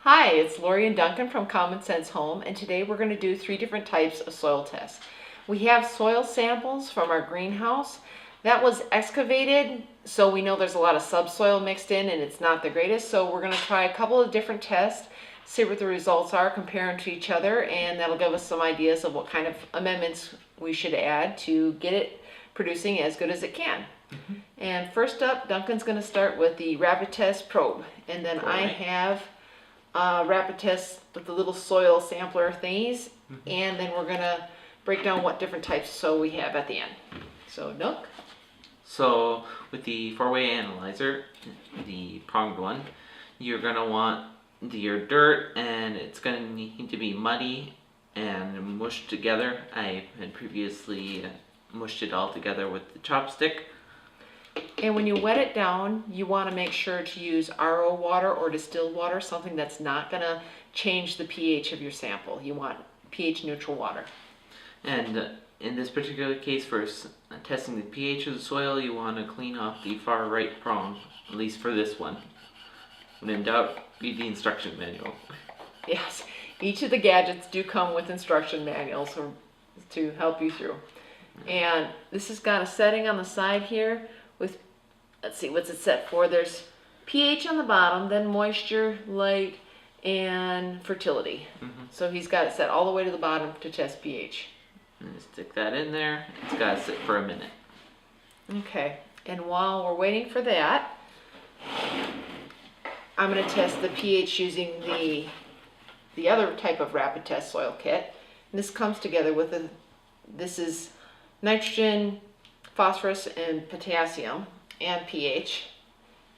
Hi, it's Lori and Duncan from Common Sense Home, and today we're going to do 3 different types of soil tests. We have soil samples from our greenhouse. That was excavated, so we know there's a lot of subsoil mixed in and it's not the greatest, so we're going to try a couple of different tests, see what the results are, compare them to each other, and that'll give us some ideas of what kind of amendments we should add to get it producing as good as it can. And first up, Duncan's going to start with the rapid test probe, and then I have rapid tests with the little soil sampler thingies, and then we're gonna break down what different types of soil we have at the end. So, Dunk? So, with the 4-way analyzer, the pronged one, you're gonna want your dirt, and it's gonna need to be muddy and mushed together. I had previously mushed it all together with the chopstick. And when you wet it down, you want to make sure to use RO water or distilled water, something that's not going to change the pH of your sample. You want pH neutral water. And in this particular case, for testing the pH of the soil, you want to clean off the far right prong, at least for this one. When in doubt, read the instruction manual. Yes, each of the gadgets do come with instruction manuals to help you through. And this has got a setting on the side here with, let's see, what's it set for? There's pH on the bottom, then moisture, light, and fertility. So he's got it set all the way to the bottom to test pH. And stick that in there. It's got to sit for a minute. Okay, and while we're waiting for that, I'm going to test the pH using the other type of rapid test soil kit. And this comes together with this is nitrogen, phosphorus, and potassium, and pH.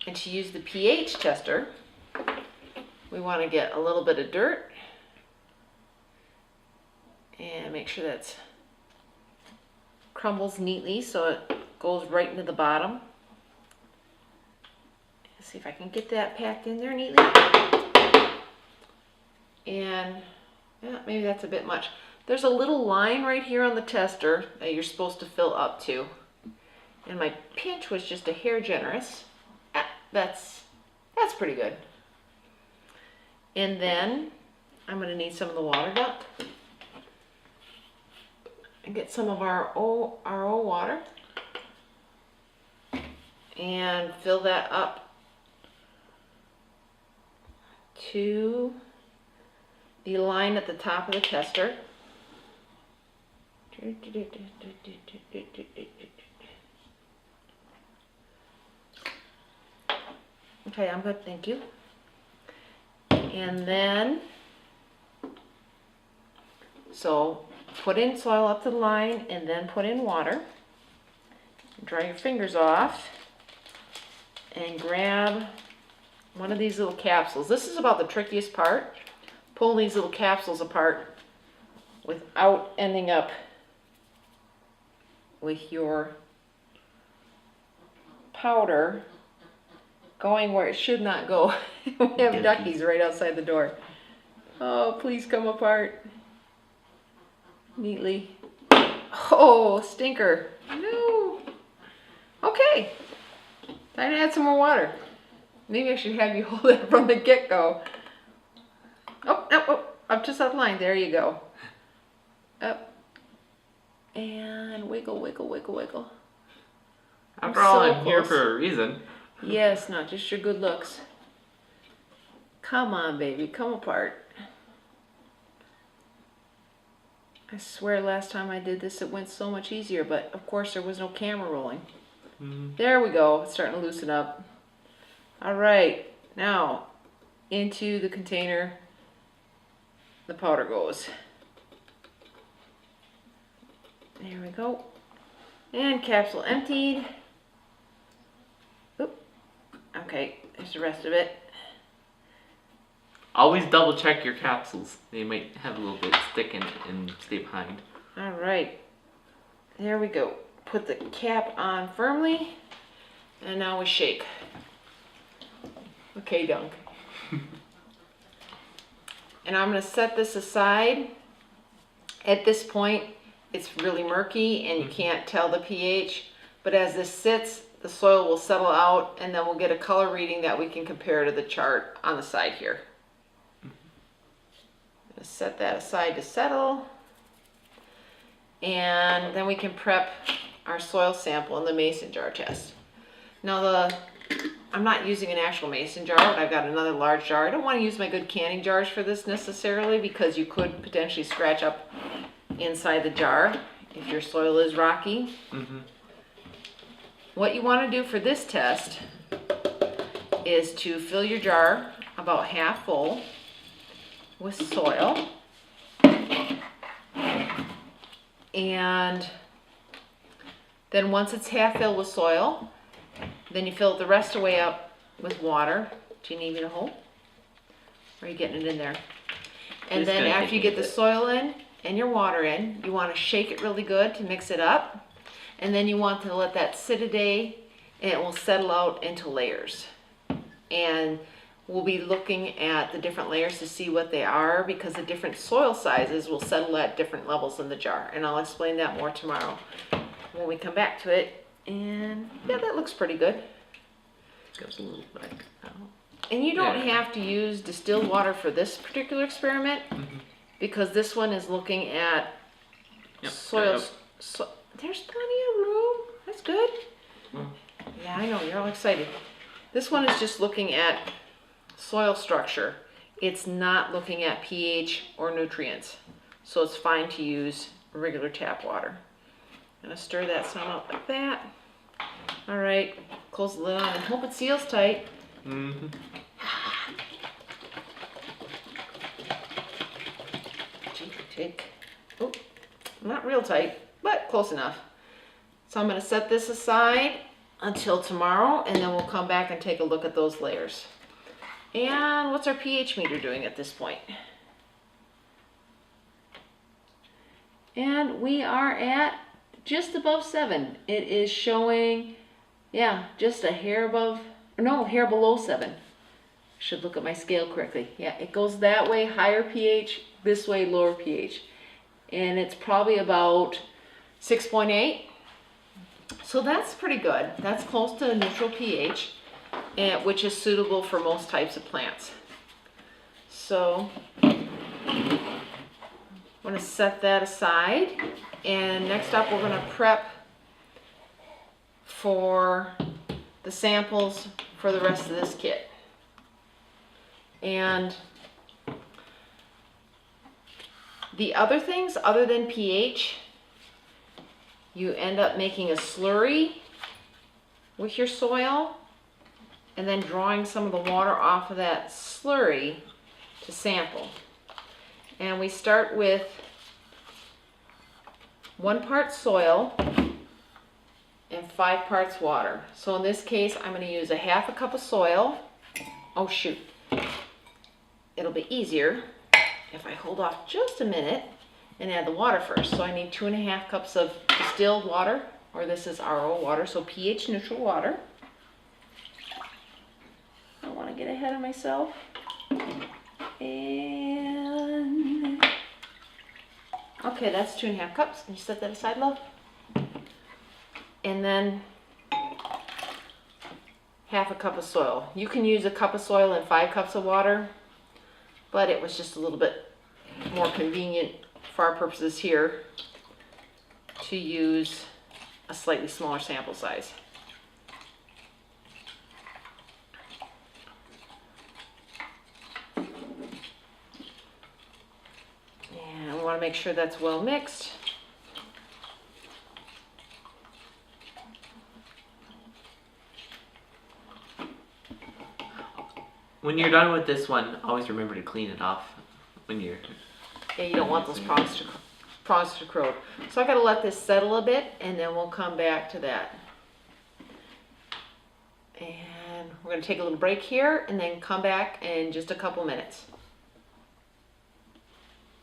And to use the pH tester, we want to get a little bit of dirt and make sure that crumbles neatly so it goes right into the bottom. Let's see if I can get that packed in there neatly. And yeah, maybe that's a bit much. There's a little line right here on the tester that you're supposed to fill up to. And my pinch was just a hair generous. That's pretty good. And then I'm going to need some of the water duct. And get some of our RO water. And fill that up to the line at the top of the tester. Okay, I'm good, thank you. And then, so put in soil up to the line and then put in water. Dry your fingers off and grab one of these little capsules. This is about the trickiest part. Pull these little capsules apart without ending up with your powder going where it should not go. We have duckies right outside the door. Oh, please come apart neatly. Oh, stinker. No. Okay. Time to add some more water. Maybe I should have you hold it from the get-go. Oh, no, oh, up just that line. There you go. Up. And wiggle, wiggle, wiggle, wiggle. After all, I'm here for a reason. Yes, not just your good looks. Come on, baby, come apart. I swear last time I did this it went so much easier, but of course there was no camera rolling. There we go, it's starting to loosen up. Alright, now into the container the powder goes. There we go. And capsule emptied. Oop. Okay, there's the rest of it. Always double check your capsules. They might have a little bit stick in it and stay behind. Alright, there we go. Put the cap on firmly, and now we shake. Okay, Dunk. And I'm going to set this aside. At this point, it's really murky and you can't tell the pH, but as this sits, the soil will settle out and then we'll get a color reading that we can compare to the chart on the side here. Set that aside to settle. And then we can prep our soil sample in the mason jar test. Now I'm not using an actual mason jar, but I've got another large jar. I don't want to use my good canning jars for this necessarily because you could potentially scratch up inside the jar if your soil is rocky. What you want to do for this test is to fill your jar about half full with soil. And then once it's half filled with soil, then you fill it the rest of the way up with water. Do you need me to hold? Or are you getting it in there? And then after you get the soil in and your water in, you want to shake it really good to mix it up. And then you want to let that sit a day and it will settle out into layers. And we'll be looking at the different layers to see what they are because the different soil sizes will settle at different levels in the jar. And I'll explain that more tomorrow when we come back to it. And yeah, that looks pretty good. Goes a little back out. And you don't have to use distilled water for this particular experiment because this one is looking at soil. There's plenty of room. That's good. Yeah, I know, you're all excited. This one is just looking at soil structure. It's not looking at pH or nutrients. So it's fine to use regular tap water. I'm gonna stir that some up like that. All right, close the lid on and hope it seals tight. Oh, not real tight, but close enough. So I'm gonna set this aside until tomorrow and then we'll come back and take a look at those layers. And what's our pH meter doing at this point? And we are at just above 7. It is showing, yeah, just a hair above, no, hair below 7. Should look at my scale correctly. Yeah, it goes that way, higher pH, this way, lower pH. And it's probably about 6.8. So that's pretty good. That's close to a neutral pH, which is suitable for most types of plants. So I'm going to set that aside. And next up, we're going to prep for the samples for the rest of this kit. And the other things, other than pH, you end up making a slurry with your soil and then drawing some of the water off of that slurry to sample. And we start with 1 part soil and 5 parts water. So in this case, I'm going to use a half a cup of soil. Oh shoot. It'll be easier if I hold off just a minute and add the water first. So I need 2.5 cups of distilled water, or this is RO water, so pH neutral water. I don't want to get ahead of myself. And okay, that's 2.5 cups. Can you set that aside, love? And then half a cup of soil. You can use a cup of soil and 5 cups of water, but it was just a little bit more convenient for our purposes here to use a slightly smaller sample size. And we want to make sure that's well mixed. When you're done with this one, always remember to clean it off when you're... Yeah, you don't want those prongs to corrode. So I got to let this settle a bit and then we'll come back to that. And we're going to take a little break here and then come back in just a couple minutes.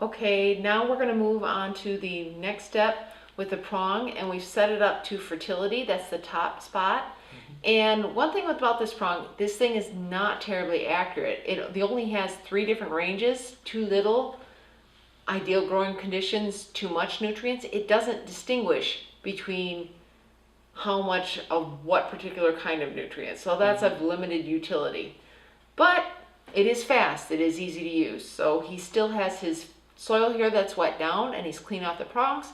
Okay, now we're going to move on to the next step with the prong, and we've set it up to fertility. That's the top spot. And one thing about this prong, this thing is not terribly accurate. It only has 3 different ranges: too little, ideal growing conditions, too much nutrients. It doesn't distinguish between how much of what particular kind of nutrients. So that's of limited utility. But It is fast. It is easy to use. So he still has his soil here that's wet down, and he's cleaned off the prongs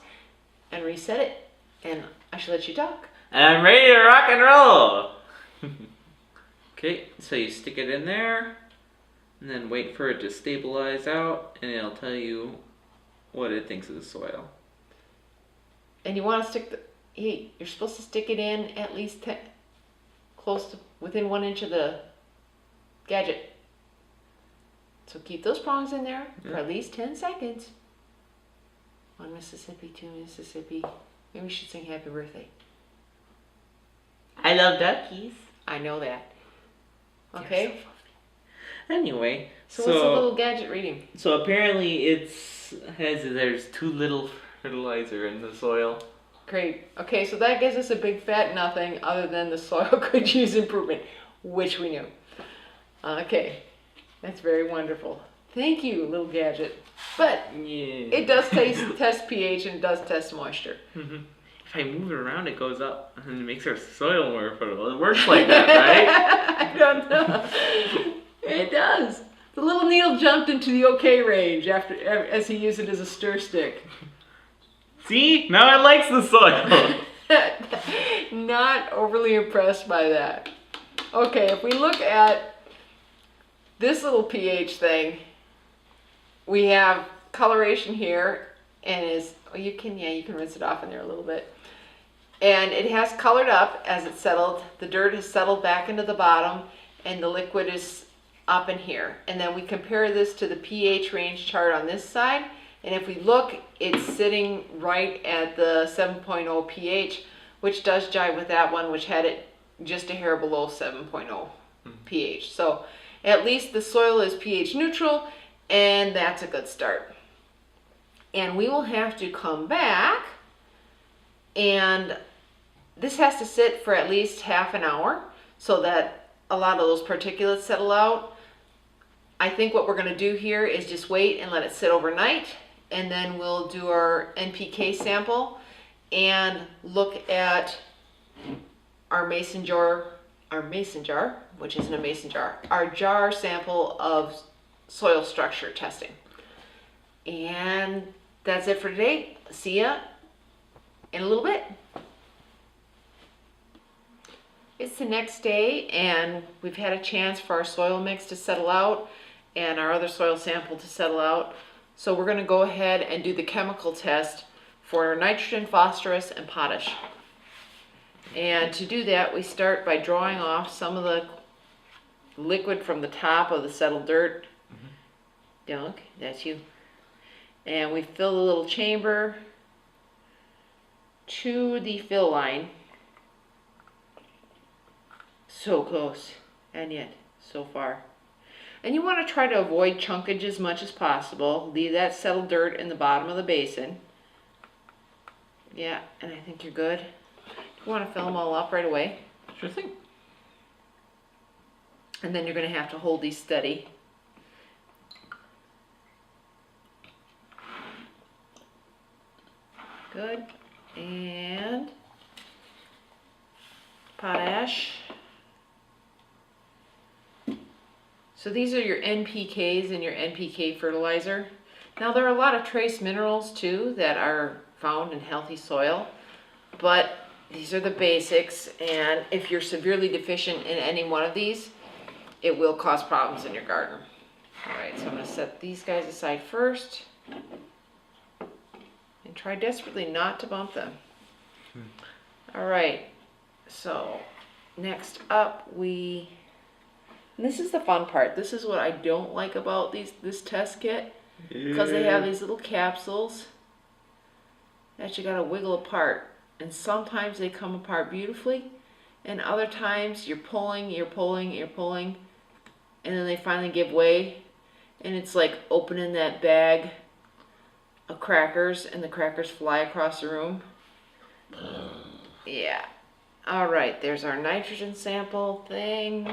and reset it. And I should let you talk. And I'm ready to rock and roll. Okay, so you stick it in there, and then wait for it to stabilize out, and it'll tell you what it thinks of the soil. And you want to stick you're supposed to stick it in at least close to within 1 inch of the gadget. So keep those prongs in there for at least 10 seconds. 1 Mississippi, 2 Mississippi. Maybe we should sing happy birthday. I love duckies. I know that. Okay. Anyway, So what's the little gadget reading? So apparently there's too little fertilizer in the soil. Great. Okay, so that gives us a big fat nothing other than the soil could use improvement, which we knew. Okay, that's very wonderful. Thank you, little gadget. But it does test pH and it does test moisture. Mm-hmm. If I move it around, it goes up and it makes our soil more fertile. It works like that, right? I don't know. It does. The little needle jumped into the okay range as he used it as a stir stick. See? Now it likes the soil. Not overly impressed by that. Okay, if we look at this little pH thing, we have coloration here, and you can rinse it off in there a little bit. And it has colored up as it settled. The dirt has settled back into the bottom, and the liquid is up in here. And then we compare this to the pH range chart on this side, and if we look, it's sitting right at the 7.0 pH, which does jive with that one, which had it just a hair below 7.0 pH. So at least the soil is pH neutral, and that's a good start. And we will have to come back, and this has to sit for at least half an hour so that a lot of those particulates settle out. I think what we're going to do here is just wait and let it sit overnight, and then we'll do our NPK sample and look at our mason jar, which isn't a mason jar, our jar sample of soil structure testing. And that's it for today. See ya in a little bit. It's the next day, and we've had a chance for our soil mix to settle out and our other soil sample to settle out. So we're going to go ahead and do the chemical test for nitrogen, phosphorus, and potash. And to do that, we start by drawing off some of the liquid from the top of the settled dirt. Dunk, that's you. And we fill the little chamber to the fill line. So close, and yet so far. And you want to try to avoid chunkage as much as possible. Leave that settled dirt in the bottom of the basin. Yeah, and I think you're good. You want to fill them all up right away. Sure thing. And then you're going to have to hold these steady. Good. And potash. So these are your NPKs and your NPK fertilizer. Now there are a lot of trace minerals too that are found in healthy soil, but these are the basics, and if you're severely deficient in any one of these, it will cause problems in your garden. All right, so I'm going to set these guys aside first and try desperately not to bump them. All right, so next up and this is the fun part. This is what I don't like about this test kit, because they have these little capsules that you gotta wiggle apart, and sometimes they come apart beautifully, and other times you're pulling, and then they finally give way, and it's like opening that bag of crackers, and the crackers fly across the room. Yeah. All right, there's our nitrogen sample thing.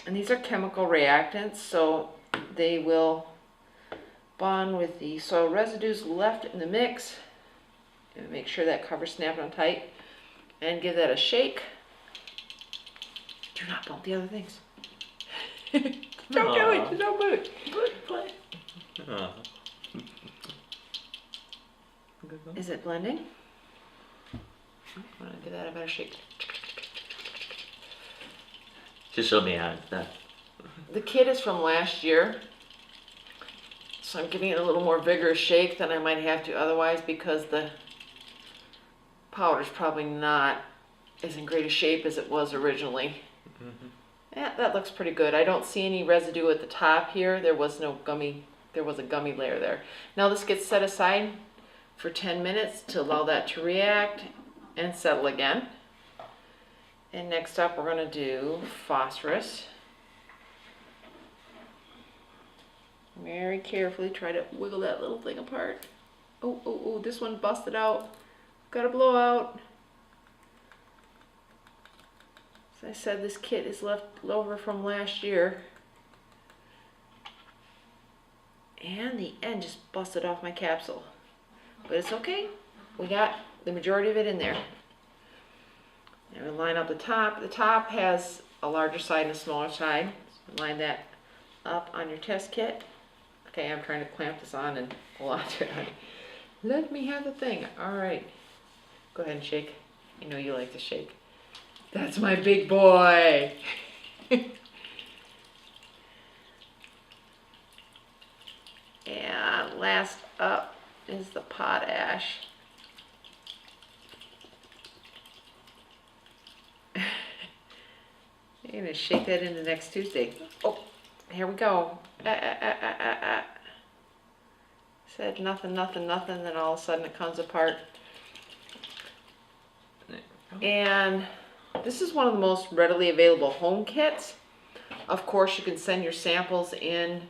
And these are chemical reactants, so they will bond with the soil residues left in the mix. And make sure that cover's snapped on tight. And give that a shake. Do not bump the other things. Don't do it. Don't do it. Good play. Aw. Is it blending? When I do that, I better shake. Just show me how it's done. The kit is from last year, so I'm giving it a little more vigorous shake than I might have to otherwise because the powder's probably not as in great a shape as it was originally. Yeah, that looks pretty good. I don't see any residue at the top here. There was a gummy layer there. Now this gets set aside for 10 minutes to allow that to react and settle again. And next up we're going to do phosphorus. Very carefully try to wiggle that little thing apart. Oh, this one busted out. Got a blowout. As I said, this kit is left over from last year. And the end just busted off my capsule. But it's okay. We got the majority of it in there. And we line up the top. The top has a larger side and a smaller side. So line that up on your test kit. Okay, I'm trying to clamp this on and hold on to it. Let me have the thing. All right. Go ahead and shake. You know you like to shake. That's my big boy. And last up is the potash. You're gonna shake that into next Tuesday. Oh, here we go. Said nothing, then all of a sudden it comes apart. And this is one of the most readily available home kits. Of course, you can send your samples in.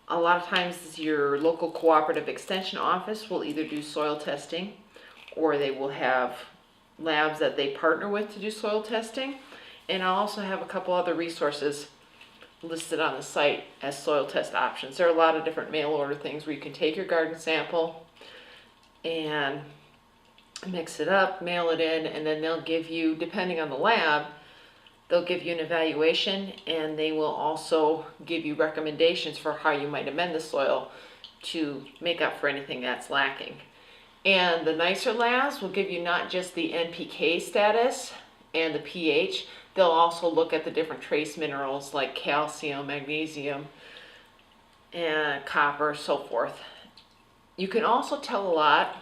A lot of times your local cooperative extension office will either do soil testing or they will have labs that they partner with to do soil testing. And I also have a couple other resources listed on the site as soil test options. There are a lot of different mail order things where you can take your garden sample and mix it up, mail it in, and then they'll give you, depending on the lab, they'll give you an evaluation and they will also give you recommendations for how you might amend the soil to make up for anything that's lacking. And the nicer labs will give you not just the NPK status and the pH, they'll also look at the different trace minerals like calcium, magnesium, and copper, so forth. You can also tell a lot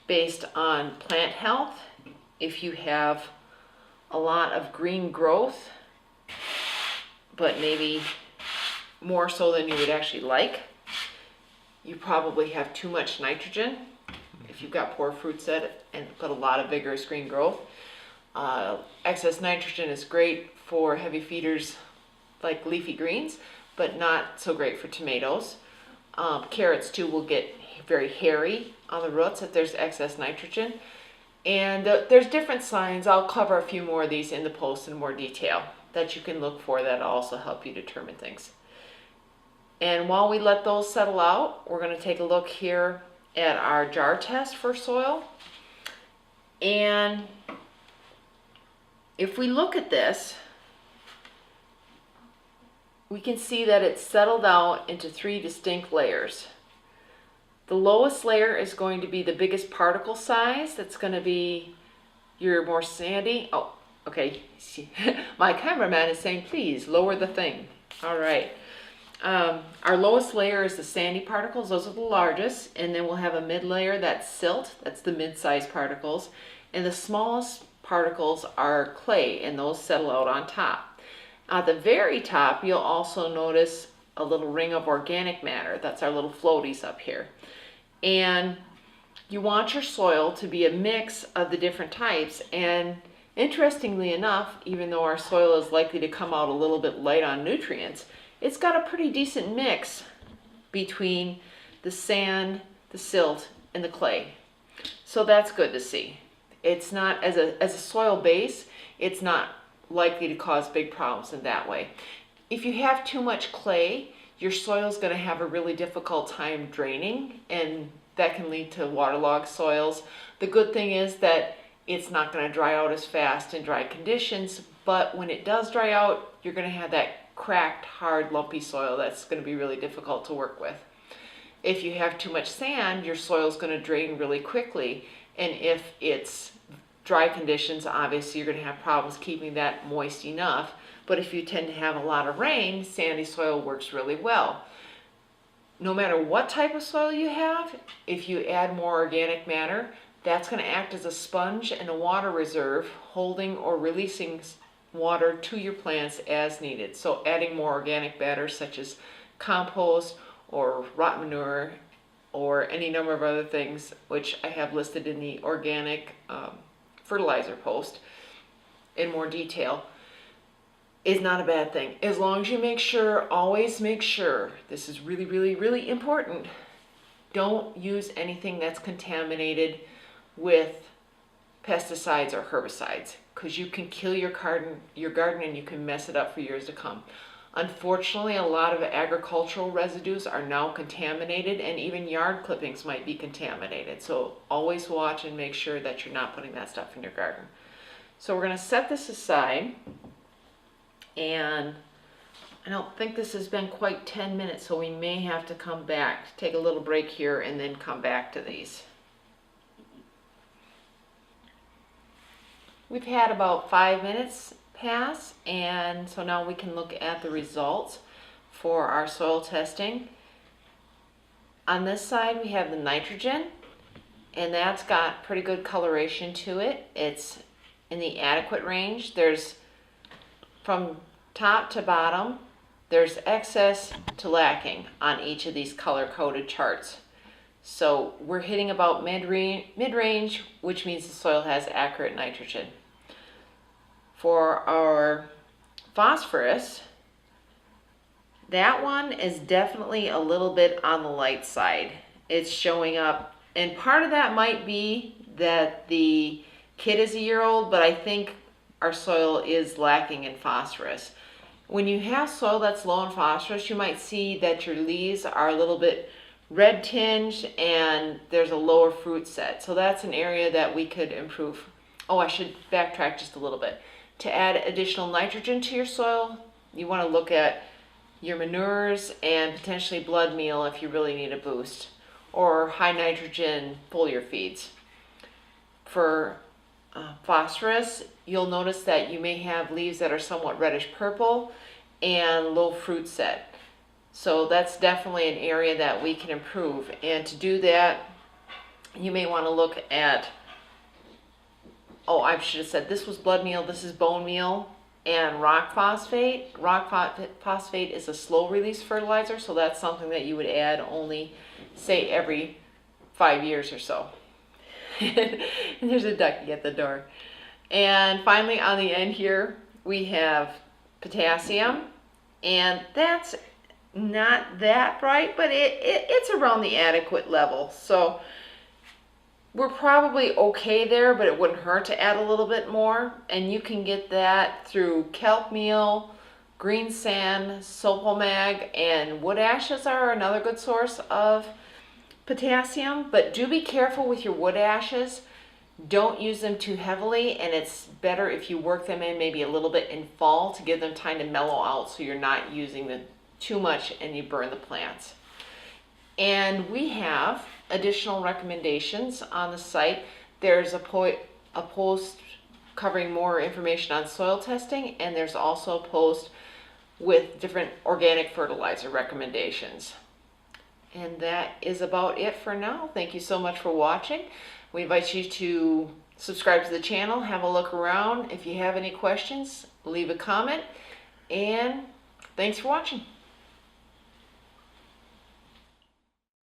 based on plant health. If you have a lot of green growth, but maybe more so than you would actually like, you probably have too much nitrogen. If you've got poor fruit set and got a lot of vigorous green growth, excess nitrogen is great for heavy feeders like leafy greens, but not so great for tomatoes. Carrots too will get very hairy on the roots if there's excess nitrogen. And there's different signs. I'll cover a few more of these in the post in more detail that you can look for that also help you determine things. And while we let those settle out, we're going to take a look here at our jar test for soil. And if we look at this, we can see that it's settled out into 3 distinct layers. The lowest layer is going to be the biggest particle size. That's going to be your more sandy. Oh, okay. My cameraman is saying, please lower the thing. All right. Our lowest layer is the sandy particles. Those are the largest. And then we'll have a mid layer that's silt. That's the mid-sized particles. And the smallest particles are clay, and those settle out on top. At the very top, you'll also notice a little ring of organic matter. That's our little floaties up here. And you want your soil to be a mix of the different types. And interestingly enough, even though our soil is likely to come out a little bit light on nutrients, it's got a pretty decent mix between the sand, the silt, and the clay. So that's good to see. It's not, as a soil base, it's not likely to cause big problems in that way. If you have too much clay, your soil is going to have a really difficult time draining, and that can lead to waterlogged soils. The good thing is that it's not going to dry out as fast in dry conditions, but when it does dry out, you're going to have that cracked, hard, lumpy soil that's going to be really difficult to work with. If you have too much sand, your soil is going to drain really quickly, and if it's dry conditions, obviously you're going to have problems keeping that moist enough. But if you tend to have a lot of rain, sandy soil works really well. No matter what type of soil you have, if you add more organic matter, that's going to act as a sponge and a water reserve, holding or releasing water to your plants as needed. So adding more organic matter such as compost or rot manure or any number of other things, which I have listed in the organic fertilizer post in more detail, is not a bad thing. As long as you make sure, always make sure, this is really, really, really important, don't use anything that's contaminated with pesticides or herbicides, because you can kill your garden and you can mess it up for years to come. Unfortunately, a lot of agricultural residues are now contaminated, and even yard clippings might be contaminated. So always watch and make sure that you're not putting that stuff in your garden. So we're going to set this aside, and I don't think this has been quite 10 minutes, so we may have to come back, take a little break here, and then come back to these. We've had about 5 minutes pass, and so now we can look at the results for our soil testing. On this side we have the nitrogen, and that's got pretty good coloration to it. It's in the adequate range. There's, from top to bottom, there's excess to lacking on each of these color-coded charts. So we're hitting about mid-range, which means the soil has accurate nitrogen. For our phosphorus, that one is definitely a little bit on the light side. It's showing up, and part of that might be that the kit is a year old, but I think our soil is lacking in phosphorus. When you have soil that's low in phosphorus, you might see that your leaves are a little bit red tinged and there's a lower fruit set. So that's an area that we could improve. Oh, I should backtrack just a little bit. To add additional nitrogen to your soil, you want to look at your manures and potentially blood meal if you really need a boost, or high nitrogen foliar feeds. For phosphorus, you'll notice that you may have leaves that are somewhat reddish purple and low fruit set. So that's definitely an area that we can improve. And to do that, you may want to look at, oh, I should have said this was blood meal, this is bone meal, and rock phosphate. Rock phosphate is a slow release fertilizer, so that's something that you would add only, say, every 5 years or so. And there's a ducky at the door. And finally, on the end here, we have potassium, and that's not that bright, but it's around the adequate level. So we're probably okay there, but it wouldn't hurt to add a little bit more. And you can get that through kelp meal, green sand, sopalmag, and wood ashes are another good source of potassium. But do be careful with your wood ashes. Don't use them too heavily, and it's better if you work them in maybe a little bit in fall to give them time to mellow out, so you're not using them too much and you burn the plants. And we have additional recommendations on the site. There's a post covering more information on soil testing, and there's also a post with different organic fertilizer recommendations. And that is about it for now. Thank you so much for watching. We invite you to subscribe to the channel, have a look around. If you have any questions, leave a comment, and thanks for watching.